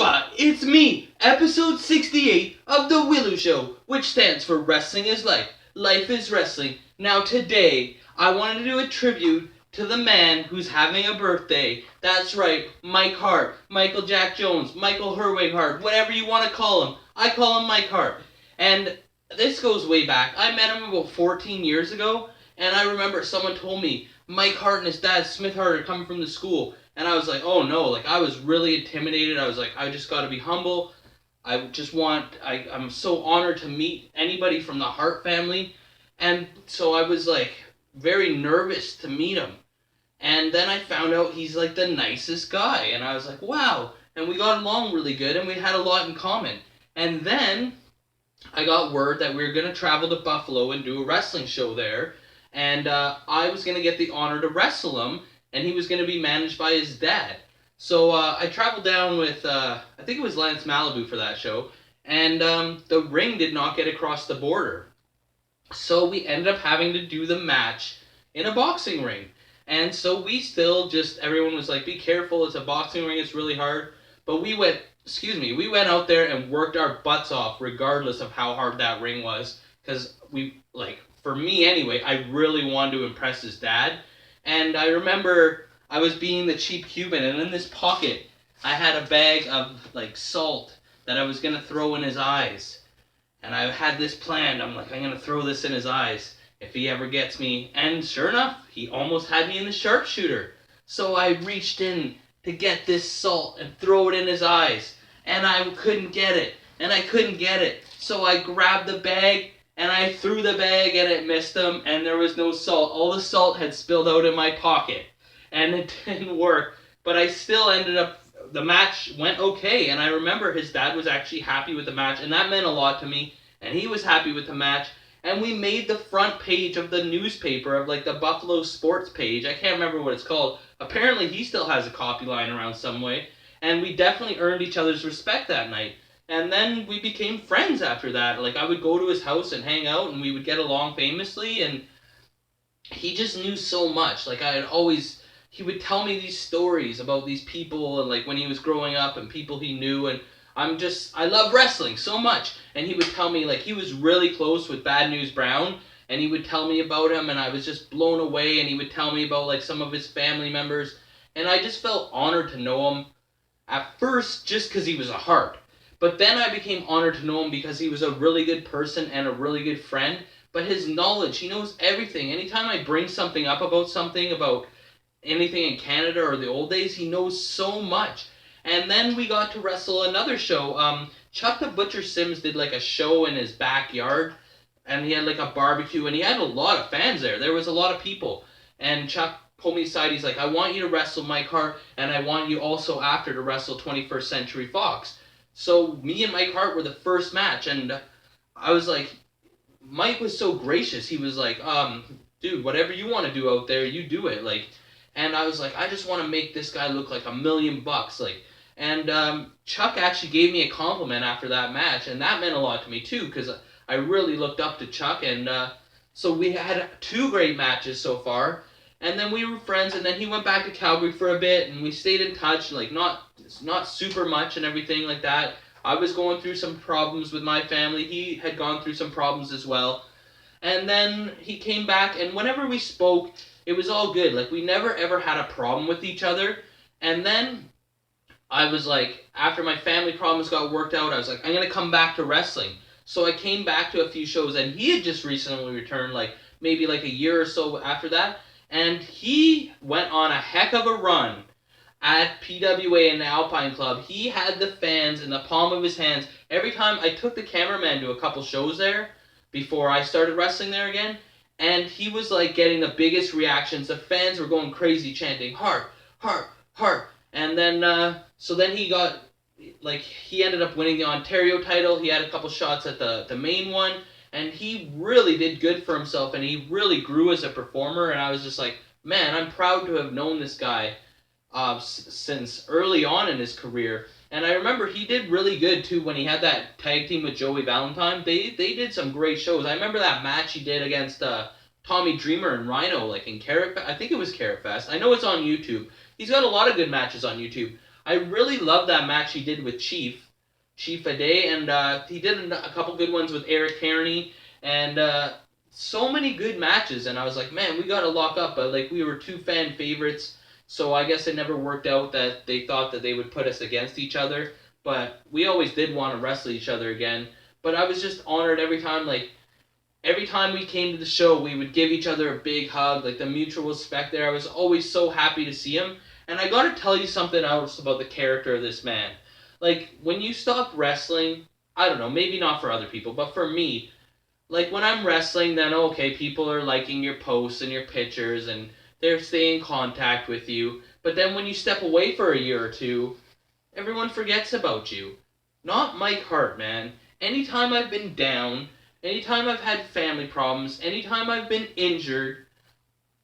Hooba! It's me, episode 68 of The Willow Show, which stands for Wrestling is Life. Life is Wrestling. Now today, I wanted to do a tribute to the man who's having a birthday. That's right, Mike Hart, Michael Jack Jones, Michael Herwig Hart, whatever you want to call him. I call him Mike Hart. And this goes way back. I met him about 14 years ago, and I remember someone told me Mike Hart and his dad, Smith Hart, are coming from the school. And I was like, oh no, like I was really intimidated. I was like, I just got to be humble. I'm so honored to meet anybody from the Hart family. And so I was like very nervous to meet him. And then I found out he's like the nicest guy. And I was like, wow. And we got along really good and we had a lot in common. And then I got word that we were going to travel to Buffalo and do a wrestling show there. And I was going to get the honor to wrestle him. And he was going to be managed by his dad. So I traveled down with, I think it was Lance Malibu for that show, and the ring did not get across the border. So we ended up having to do the match in a boxing ring. And so we still everyone was like, be careful, it's a boxing ring, it's really hard. But we went out there and worked our butts off regardless of how hard that ring was. Because for me anyway, I really wanted to impress his dad. And I remember I was being the cheap Cuban, and in this pocket, I had a bag of, salt that I was going to throw in his eyes. And I had this planned. I'm like, I'm going to throw this in his eyes if he ever gets me. And sure enough, he almost had me in the sharpshooter. So I reached in to get this salt and throw it in his eyes. And I couldn't get it. So I grabbed the bag, and I threw the bag and it missed him, and there was no salt. All the salt had spilled out in my pocket, and it didn't work. But I still ended up, the match went okay, and I remember his dad was actually happy with the match, and that meant a lot to me, and he was happy with the match. And we made the front page of the newspaper, of the Buffalo Sports page. I can't remember what it's called. Apparently he still has a copy lying around some way, and we definitely earned each other's respect that night. And then we became friends after that. I would go to his house and hang out, and we would get along famously, and he just knew so much. He would tell me these stories about these people, and when he was growing up, and people he knew, and I love wrestling so much. And he would tell me, he was really close with Bad News Brown, and he would tell me about him, and I was just blown away, and he would tell me about, some of his family members, and I just felt honored to know him, at first, just because he was a Hart. But then I became honored to know him because he was a really good person and a really good friend. But his knowledge, he knows everything. Anytime I bring something up about anything in Canada or the old days, he knows so much. And then we got to wrestle another show. Chuck the Butcher Sims did a show in his backyard. And he had a barbecue, and he had a lot of fans there. There was a lot of people. And Chuck pulled me aside. He's like, I want you to wrestle Mike Hart, and I want you also after to wrestle 21st Century Fox. So me and Mike Hart were the first match, and I was like, Mike was so gracious. He was like, dude, whatever you want to do out there, you do it. And I was like, I just want to make this guy look like $1 million. And Chuck actually gave me a compliment after that match, and that meant a lot to me too, because I really looked up to Chuck. And so we had 2 great matches so far. And then we were friends, and then he went back to Calgary for a bit, and we stayed in touch, not super much and everything like that. I was going through some problems with my family. He had gone through some problems as well. And then he came back, and whenever we spoke, it was all good. We never ever had a problem with each other. And then I was after my family problems got worked out, I was like, I'm going to come back to wrestling. So I came back to a few shows, and he had just recently returned, maybe a year or so after that. And he went on a heck of a run at PWA and the Alpine Club. He had the fans in the palm of his hands. Every time I took the cameraman to a couple shows there before I started wrestling there again, and he was getting the biggest reactions. The fans were going crazy chanting, Hart, Hart, Hart. And then, so then he got, he ended up winning the Ontario title. He had a couple shots at the main one. And he really did good for himself, and he really grew as a performer, and I was just like, man, I'm proud to have known this guy since early on in his career. And I remember he did really good, too, when he had that tag team with Joey Valentine. They did some great shows. I remember that match he did against Tommy Dreamer and Rhino, in Carrot Fest. I think it was Carrot Fest. I know it's on YouTube. He's got a lot of good matches on YouTube. I really love that match he did with Chief Ade, and he did a couple good ones with Eric Carney, and so many good matches. And I was like, man, we gotta lock up, but like we were two fan favorites, so I guess it never worked out that they thought that they would put us against each other. But we always did want to wrestle each other again. But I was just honored every time we came to the show, we would give each other a big hug, like the mutual respect there. I was always so happy to see him. And I gotta tell you something else about the character of this man. Like, when you stop wrestling, I don't know, maybe not for other people, but for me, like when I'm wrestling, then okay, people are liking your posts and your pictures and they're staying in contact with you. But then when you step away for a year or two, everyone forgets about you. Not Mike Hart, man. Anytime I've been down, anytime I've had family problems, anytime I've been injured,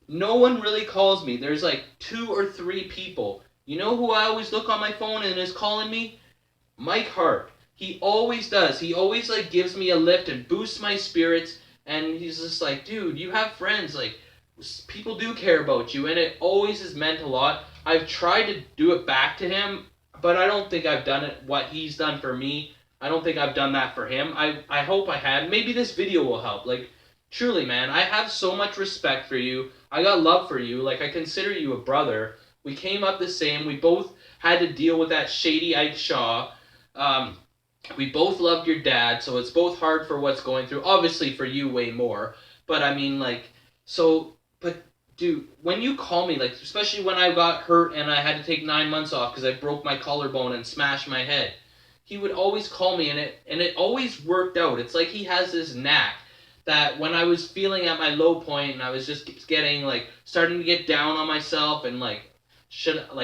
no one really calls me. There's like 2 or 3 people. You know who I always look on my phone and is calling me? Mike Hart. He always does. He always like gives me a lift and boosts my spirits, and he's just like, dude, you have friends. Like, people do care about you, and it always has meant a lot. I've tried to do it back to him, but I don't think I've done it what he's done for me. I don't think I've done that for him. I hope I had. Maybe this video will help. Like, truly, man, I have so much respect for you. I got love for you. Like, I consider you a brother. We came up the same. We both had to deal with that shady Ike Shaw. We both loved your dad, so it's both hard for what's going through. Obviously, for you, way more. But, I mean, like, but, dude, when you call me, like, especially when I got hurt and I had to take 9 months off because I broke my collarbone and smashed my head, he would always call me, and it always worked out. It's like he has this knack that when I was feeling at my low point and I was just getting, like, starting to get down on myself and, like,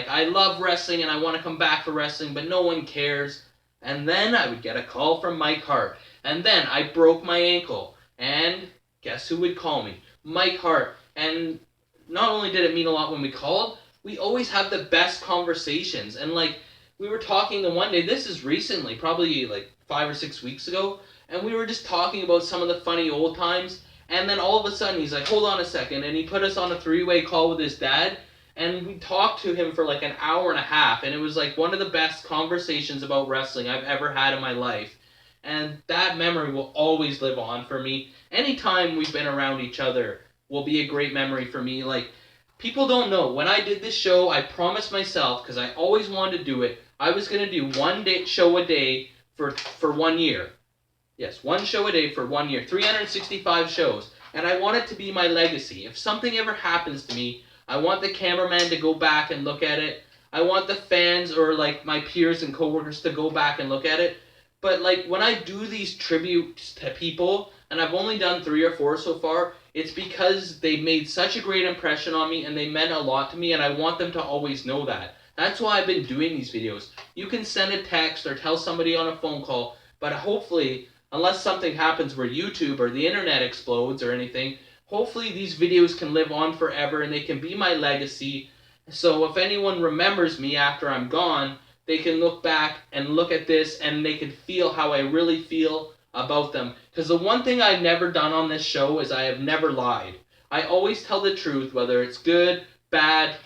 I love wrestling and I want to come back for wrestling, but no one cares. And then I would get a call from Mike Hart. And then I broke my ankle. And guess who would call me? Mike Hart. And not only did it mean a lot when we called, we always have the best conversations. And, like, we were talking the one day, this is recently, probably like 5 or 6 weeks ago, and we were just talking about some of the funny old times, and then all of a sudden he's like, hold on a second, and he put us on a 3-way call with his dad, and we talked to him for like an hour and a half, and it was like one of the best conversations about wrestling I've ever had in my life. And that memory will always live on for me. Anytime we've been around each other will be a great memory for me. Like, people don't know. When I did this show, I promised myself, because I always wanted to do it, I was going to do one show a day for 1 year. Yes, one show a day for 1 year. 365 shows. And I want it to be my legacy. If something ever happens to me, I want the cameraman to go back and look at it. I want the fans or like my peers and coworkers to go back and look at it. But like when I do these tributes to people, and I've only done 3 or 4 so far, it's because they made such a great impression on me and they meant a lot to me, and I want them to always know that. That's why I've been doing these videos. You can send a text or tell somebody on a phone call, but hopefully, unless something happens where YouTube or the internet explodes or anything, hopefully these videos can live on forever and they can be my legacy. So if anyone remembers me after I'm gone, they can look back and look at this and they can feel how I really feel about them. Because the one thing I've never done on this show is I have never lied. I always tell the truth, whether it's good, bad,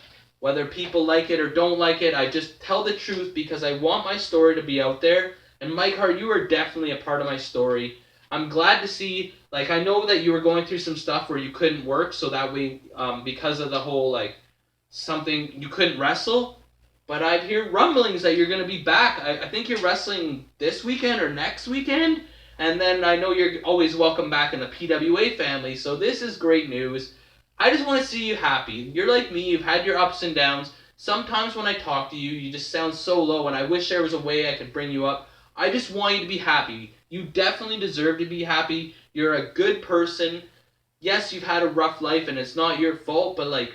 whether people like it or don't like it. I just tell the truth because I want my story to be out there. And Mike Hart, you are definitely a part of my story. I'm glad to see, like, I know that you were going through some stuff where you couldn't work, so that way, because of the whole, like, something, you couldn't wrestle. But I hear rumblings that you're going to be back. I think you're wrestling this weekend or next weekend. And then I know you're always welcome back in the PWA family, so this is great news. I just want to see you happy. You're like me, you've had your ups and downs. Sometimes when I talk to you, you just sound so low, and I wish there was a way I could bring you up. I just want you to be happy. You definitely deserve to be happy. You're a good person. Yes, you've had a rough life, and it's not your fault, but, like,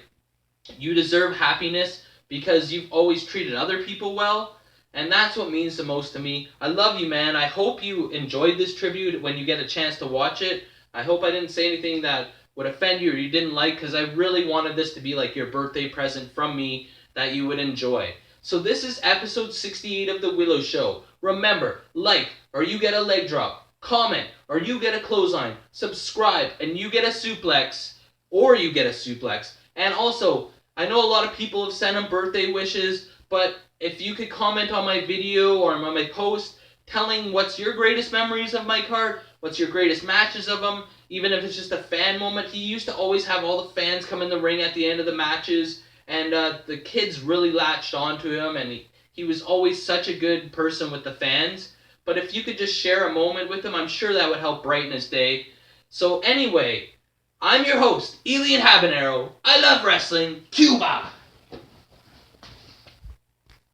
you deserve happiness because you've always treated other people well. And that's what means the most to me. I love you, man. I hope you enjoyed this tribute when you get a chance to watch it. I hope I didn't say anything that would offend you or you didn't like, because I really wanted this to be like your birthday present from me that you would enjoy. So this is episode 68 of The W.I.L.L.I.W Show. Remember, like or you get a leg drop. Comment or you get a clothesline. Subscribe and you get a suplex or you get a suplex. And also, I know a lot of people have sent him birthday wishes, But if you could comment on my video or on my post telling what's your greatest memories of Mike Hart, what's your greatest matches of him, even if it's just a fan moment. He used to always have all the fans come in the ring at the end of the matches, and the kids really latched onto him, and he was always such a good person with the fans. But if you could just share a moment with him, I'm sure that would help brighten his day. So anyway, I'm your host, Elian Habanero. I love wrestling. Cuba!